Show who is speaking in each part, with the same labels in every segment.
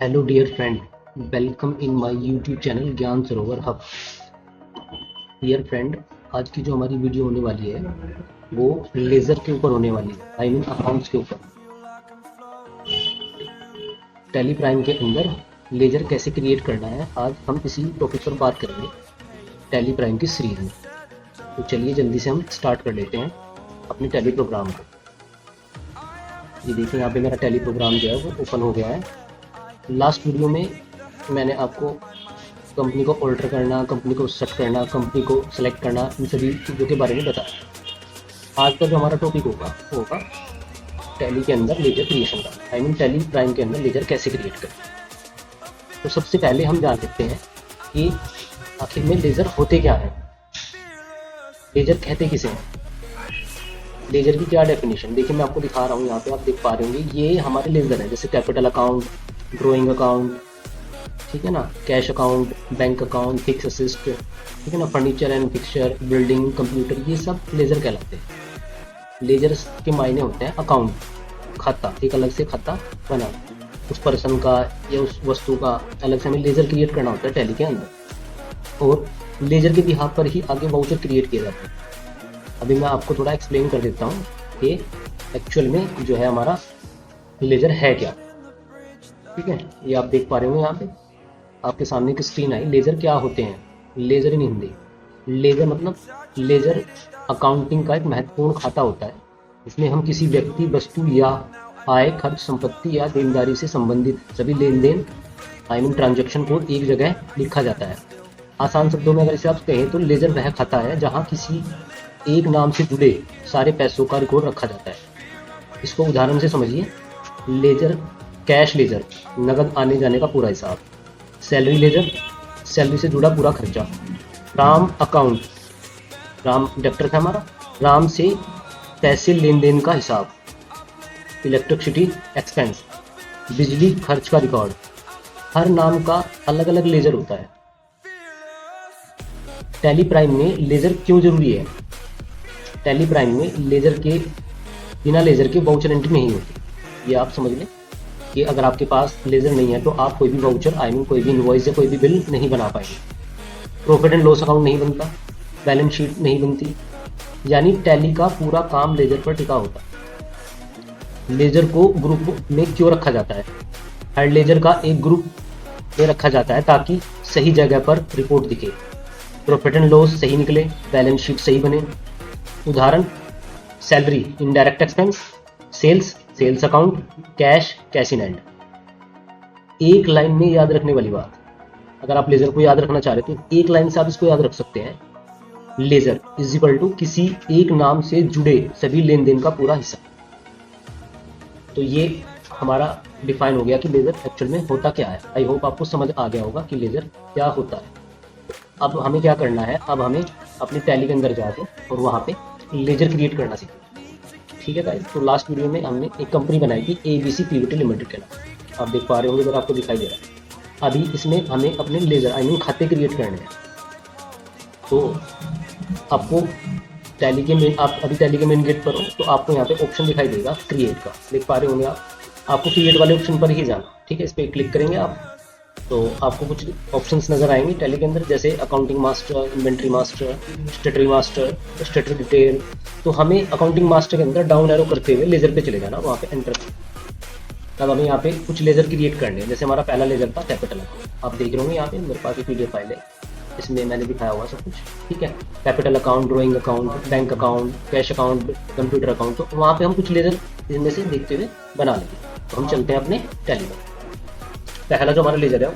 Speaker 1: Hello dear friend, welcome in my YouTube channel Gyan Sarovar hub. Dear friend, आज की जो हमारी वीडियो होने वाली है वो लेज़र के ऊपर होने वाली है, आई मीन अकाउंट्स के ऊपर। टैली प्राइम के अंदर लेज़र कैसे क्रिएट करना है, आज हम इसी टॉपिक पर बात करेंगे टैली प्राइम की सीरीज में। तो चलिए जल्दी से हम स्टार्ट कर लेते हैं अपने टैली प्रोग्राम को। ये देखिए यहाँ पे मेरा टैली प्रोग्राम जो है वो ओपन हो गया है। लास्ट वीडियो में मैंने आपको कंपनी को ऑल्टर करना, कंपनी को सेट करना, कंपनी को सेलेक्ट करना, इन सभी चीज़ों के बारे में बताया। आज का जो हमारा टॉपिक होगा वो होगा टैली के अंदर लेजर क्रिएशन का, आई मीन टैली प्राइम के अंदर लेजर कैसे क्रिएट करें। तो सबसे पहले हम जान सकते हैं कि आखिर में लेजर होते क्या है, लेजर कहते किसे हैं, लेजर की क्या डेफिनेशन। देखिए मैं आपको दिखा रहा हूँ, यहाँ पे आप देख पा रहे होंगे ये हमारे लेजर है, जैसे कैपिटल अकाउंट, ड्राइंग अकाउंट, ठीक है ना, cash account, bank account, fix assist, ठीक है ना, furniture and fixture, building, computer, ये सब लेजर कहलाते हैं। लेजर के मायने होते हैं अकाउंट, खाता, एक अलग से खाता बना, उस पर्सन का या उस वस्तु का अलग से हमें लेजर क्रिएट करना होता है टैली के अंदर, और लेजर के बिहाफ पर ही आगे वाउचर क्रिएट किया जाता है। अभी मैं आपको थोड़ा एक्सप्लेन कर देता हूँ कि एक्चुअल में जो है हमारा लेजर है क्या। ठीक है, ये आप देख पा रहे हो यहाँ पे आपके सामने की स्क्रीन आई। लेजर क्या होते हैं, लेजर इन हिंदी। लेजर मतलब लेजर अकाउंटिंग का एक महत्वपूर्ण खाता होता है। इसमें हम किसी व्यक्ति, वस्तु या आय, खर्च, संपत्ति या देनदारी से संबंधित सभी लेन देन, आई मीन ट्रांजेक्शन को एक जगह लिखा जाता है। आसान शब्दों में अगर इसे आप कहें तो लेजर वह खाता है जहाँ किसी एक नाम से जुड़े सारे पैसों का रिकॉर्ड रखा जाता है। इसको उदाहरण से समझिए। लेजर, कैश लेजर, नगद आने जाने का पूरा हिसाब। सैलरी लेजर, सैलरी से जुड़ा पूरा खर्चा। राम अकाउंट, राम डेप्टर था हमारा, राम से पैसे लेन देन का हिसाब। इलेक्ट्रिसिटी एक्सपेंस, बिजली खर्च का रिकॉर्ड। हर नाम का अलग अलग लेजर होता है। टैली प्राइम में लेजर क्यों जरूरी है। टैली प्राइम में लेजर के बिना लेजर के वाउचर एंट्री नहीं होती। ये आप समझ लें कि अगर आपके पास लेजर नहीं है तो आप कोई भी वाउचर, आई मीन कोई भी इनवॉइस या कोई भी बिल नहीं बना पाएंगे। प्रॉफिट एंड लॉस अकाउंट नहीं बनता, बैलेंस शीट नहीं बनती। यानी टैली का पूरा काम लेजर पर टिका होता है। लेजर को ग्रुप में क्यों रखा जाता है। हर लेजर का एक ग्रुप में रखा जाता है ताकि सही जगह पर रिपोर्ट दिखे, प्रॉफिट एंड लॉस सही निकले, बैलेंस शीट सही बने। उदाहरण, salary indirect expense, sales sales account, cash cash in hand. एक लाइन में याद रखने वाली बात, अगर आप लेजर को याद रखना चाह रहे हो तो एक लाइन से आप इसको याद रख सकते हैं। लेजर इज इक्वल टू किसी एक नाम से जुड़े सभी लेन देन का पूरा हिस्सा। तो ये हमारा डिफाइन हो गया कि लेजर एक्चुअल में होता क्या है। आई होप आपको समझ आ गया होगा कि लेजर क्या होता है। अब हमें क्या करना है, अब हमें अपनी टैली के अंदर जाके और वहाँ पे लेजर क्रिएट करना सीखना। ठीक है गाइस, तो लास्ट वीडियो में हमने एक कंपनी बनाई थी ABC पीवीटी लिमिटेड के नाम, आप देख पा रहे होंगे, अगर आपको दिखाई दे रहा है। अभी इसमें हमें अपने लेजर, आई मीन खाते क्रिएट करने हैं। तो आपको टैली के मेन, आप अभी टैली के मेन गेट पर हो तो आपको यहाँ पे ऑप्शन दिखाई देगा क्रिएट का, देख पा रहे होंगे आप। आपको क्रिएट वाले ऑप्शन पर ही जाना, ठीक है। इस पर क्लिक करेंगे आप तो आपको कुछ ऑप्शंस नजर आएंगे टैली के अंदर, जैसे accounting master, inventory master, स्टेटरी master, स्टेटरी detail. तो हमें अकाउंटिंग मास्टर के अंदर डाउन एरो करते हुए लेजर पे चले जाना, वहाँ पे एंटर। तब हमें यहाँ पे कुछ लेजर क्रिएट करने हैं। जैसे हमारा पहला लेजर था कैपिटल अकाउंट, आप देख रहे होंगे यहाँ पे मेरे पास एक PDF फाइल है, इसमें मैंने दिखाया हुआ सब कुछ, ठीक है। Capital account, drawing account, bank account, cash account, computer account. तो वहाँ पे हम कुछ लेजर इनमें से देखते हुए बना लेंगे। तो हम चलते हैं अपने टैली पर। पहला जो हमारा लेजर है वो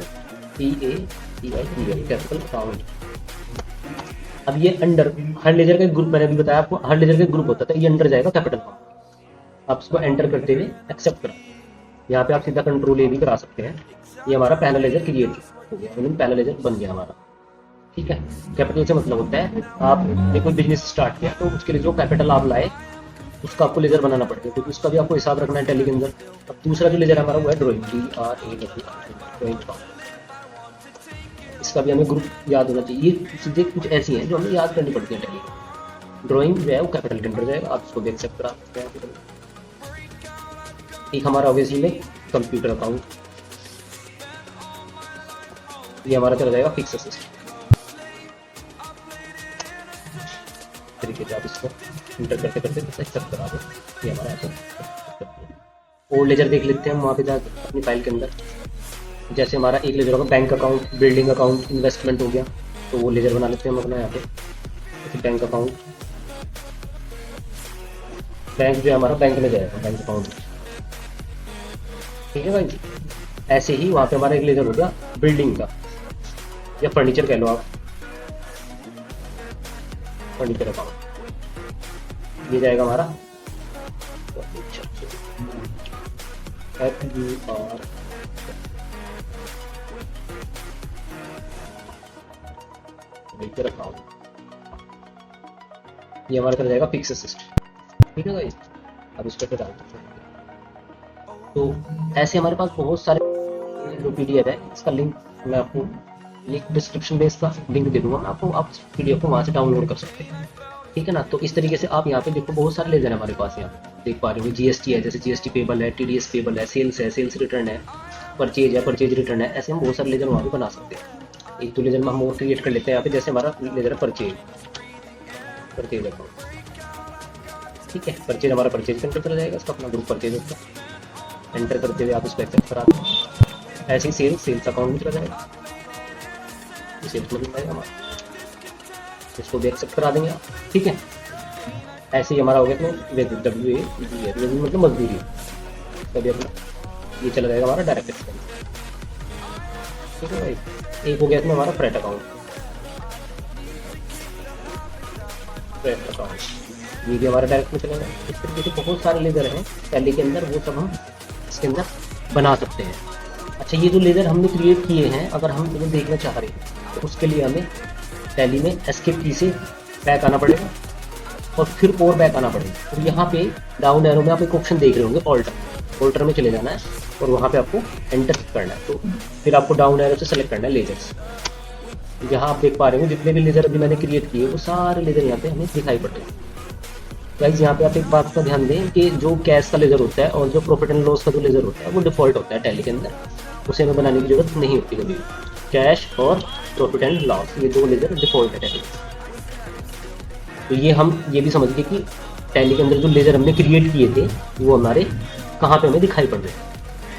Speaker 1: PAPI कैपिटल अकाउंट। अब ये अंडर, हर लेजर का ग्रुप, मैंने भी बताया आपको, हर लेजर का ग्रुप होता है, ये अंडर जाएगा कैपिटल अकाउंट। आप इसको एंटर करते हुए एक्सेप्ट करा, यहाँ पे आप सीधा कंट्रोल A भी करा सकते हैं। ये हमारा पहला लेजर क्रिएट हो गया, मतलब पहला लेजर बन गया हमारा, ठीक है। कैपिटल से मतलब होता है आपने कोई बिजनेस स्टार्ट किया तो उसके लिए जो कैपिटल आप लाए उसका आपको लेजर बनाना पड़ेगा, क्योंकि उसका भी आपको हिसाब रखना है टैली के अंदर। अब दूसरा जो लेजर हमारा वो है ड्राइंग, ड्राइंग। इसका भी हमें ग्रुप याद होना चाहिए। ये चीज़ें कुछ ऐसी हैं जो हमें याद करनी पड़ती है टैली में। ड्राइंग जो है वो कैपिटल के अंदर जाएगा, आप इसको देख सकते हैं। एक हमारा ऑब्वियसली में कंप्यूटर अकाउंट, ये हमारा चला जाएगा फिक्स असिस्ट तरीके से। आप इसको इंटर करते करते एक्सेप्ट करा दो, ये हमारा ऐसा। और लेजर देख लेते हैं हम वहाँ पे जाकर अपनी फाइल के अंदर। जैसे हमारा एक लेजर होगा bank account, building account, investment हो गया, तो वो लेजर बना लेते हैं हम अपना यहाँ पे। जैसे बैंक अकाउंट, बैंक जो है हमारा बैंक में जाएगा, बैंक अकाउंट, ठीक है भाई। ऐसे ही वहाँ पे हमारा एक लेजर हो गया बिल्डिंग का या फर्नीचर कह लो आप, फर्नीचर अकाउंट, ये जाएगा हमारा FUR फर्नीचर अकाउंट, ये हमारा चला जाएगा फिक्स असिस्ट, ठीक है भाई। अब इस पर डाल देते हैं। तो ऐसे हमारे पास बहुत सारे जो PDF है, इसका लिंक मैं आपको लिंक डिस्क्रिप्शन में इसका लिंक दे दूंगा मैं आपको, आप PDF को वहाँ से डाउनलोड कर सकते हैं, ठीक है ना। तो इस तरीके से आप यहाँ पे देखो बहुत सारे लेजर है हमारे पास, यहाँ देख पा रहे हो। GST है, जैसे GST पेबल है, TDS पेबल है, सेल्स रिटर्न है, परचेज है, परचेज रिटर्न है, ऐसे हम बहुत सारे लेजर वहाँ पे बना सकते हैं। एक तो लेजर में हम और क्रिएट कर लेते हैं यहाँ पे, जैसे हमारा लेजर है परचेज अकाउंट, ठीक है। परचेज हमारा परचेज के अंदर चला जाएगा, इसका अपना ग्रुप परचेज होता है। एंटर करते हुए आप इसको एक्सेप्ट करा दें। ऐसे ही सेल्स अकाउंट में चला जाएगा, सेल्स में जाएगा हमारा, इसको भी एक्सेप्ट करा देंगे आप, ठीक है। ऐसे ही हमारा हो गया WA मतलब मजदूरी, तभी अपना ये चला जाएगा हमारा डायरेक्ट एक्सपेंस, ठीक है भाई। एक हो गया इसमें हमारा फ्रेट अकाउंट, ये भी हमारा डायरेक्ट में चला जाएगा। इस तरीके से बहुत सारे लेजर हैं टैली के अंदर, वो सब हम इसके अंदर बना सकते हैं। अच्छा, ये जो लेजर हमने क्रिएट किए हैं, अगर हम इन्हें देखना चाह रहे हैं तो उसके लिए हमें टैली में एस्केप की से बैक आना पड़ेगा और फिर और बैक आना पड़ेगा। और यहाँ पे डाउन एरो में आप एक ऑप्शन देख रहे होंगे ऑल्टर में चले जाना है और वहाँ पे आपको एंटर करना है। तो फिर आपको डाउन एरो से सेलेक्ट करना है लेजर्स। यहाँ आप देख पा रहे हो जितने भी लेजर अभी मैंने क्रिएट किए वो सारे लेजर यहाँ पे हमें दिखाई पड़ रहे हैं। गाइस, यहाँ पे आप एक बात का ध्यान दें कि जो कैश का लेजर होता है और जो प्रॉफिट एंड लॉस का जो लेजर होता है वो डिफॉल्ट होता है टैली के अंदर, उसे हमें बनाने की जरूरत नहीं होती कभी। कैश और प्रॉफिट एंड लॉस, ये दो लेजर डिफॉल्ट है टैली। तो ये हम ये भी समझ गए कि टैली के अंदर जो लेजर हमने क्रिएट किए थे वो हमारे कहाँ पे हमें दिखाई पड़ रहे हैं।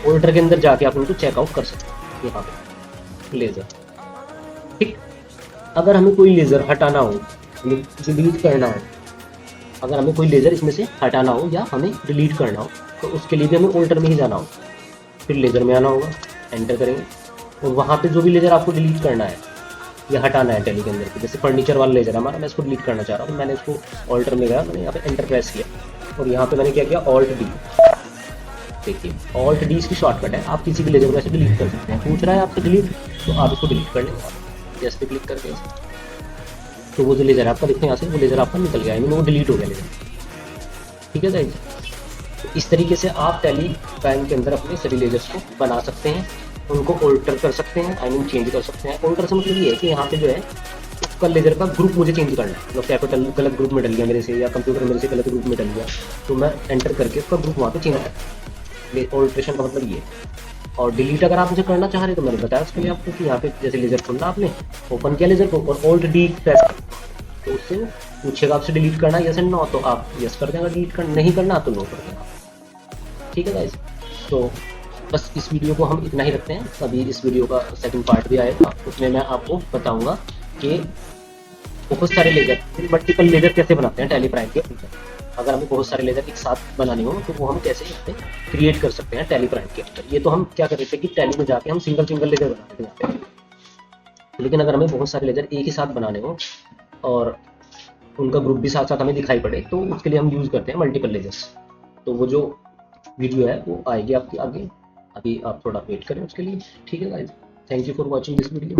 Speaker 1: ऑल्टर के अंदर जाके आप उनको चेकआउट कर सकते हैं यहाँ पे लेजर, ठीक। अगर हमें कोई लेजर हटाना हो, डिलीट करना हो, अगर हमें कोई लेजर इसमें से हटाना हो या हमें डिलीट करना हो तो उसके लिए भी हमें ऑल्टर में ही जाना हो। फिर लेजर में आना होगा, एंटर करेंगे और वहाँ पे जो भी लेजर आपको डिलीट करना है या हटाना है टैली के अंदर, जैसे फर्नीचर वाला लेजर हमारा, मैं इसको डिलीट करना चाह रहा हूँ, मैंने इसको ऑल्टर में गया, मैंने यहाँ पे एंटर प्रेस किया और यहाँ पे मैंने क्या किया, Alt D। देखिए Alt D इसकी शॉर्टकट है, आप किसी भी लेजर को ऐसे डिलीट कर सकते हैं। पूछ रहा है आपसे डिलीट, तो आप इसको डिलीट कर लेंगे जैसे पे क्लिक करके, तो वो जो लेजर आपका देखते हैं यहाँ से वो लेजर आपका निकल गया, यानी वो डिलीट हो गया लेजर, ठीक है गाइस। तो इस तरीके से आप टैली प्राइम के अंदर अपने सभी लेजर्स को बना सकते हैं, उनको ऑल्टर कर सकते हैं, आई मीन चेंज कर सकते हैं। ऑल्टर से मतलब ये है कि यहाँ पे जो है उसका लेजर का ग्रुप मुझे चेंज करना है, मतलब कैपिटल गलत ग्रुप में डल गया मेरे से या कंप्यूटर मेरे से गलत ग्रुप में डल गया, तो मैं एंटर करके उसका ग्रुप वहाँ पे चेंज करता हूँ। ऑल्ट्रेशन का मतलब ये। और डिलीट अगर आप मुझे करना चाह रहे तो मैंने बताया उसके लिए आपको कि यहाँ पे जैसे लेजर खोलना, आपने ओपन किया लेजर को और Alt D प्रेस तो उससे पूछेगा आपसे डिलीट करना यस एंड नो, तो आप यस कर देंगे, डिलीट कर नहीं करना तो नो कर देंगे, ठीक है गाइस। तो बस इस वीडियो को हम इतना ही रखते हैं, अभी इस वीडियो का सेकंड पार्ट भी आएगा, उसमें मैं आपको बताऊंगा कि बहुत सारे लेजर, मल्टीपल लेजर कैसे बनाते हैं टैली प्राइम के अंदर। अगर हमें बहुत सारे लेजर एक साथ बनाने हो तो वो हम कैसे क्रिएट कर सकते हैं टैली प्राइम के अंदर। ये तो हम क्या कर रहे थे कि टैली में जाके हम सिंगल लेजर बनाते थे यहाँ पे, लेकिन अगर हमें बहुत सारे लेजर एक ही साथ बनाने हो और उनका ग्रुप भी साथ साथ हमें दिखाई पड़े तो उसके लिए हम यूज़ करते हैं मल्टीपल लेजर्स। तो वो जो वीडियो है वो आएगी आपके आगे, अभी आप थोड़ा वेट करें उसके लिए, ठीक है guys. Thank you for watching this video.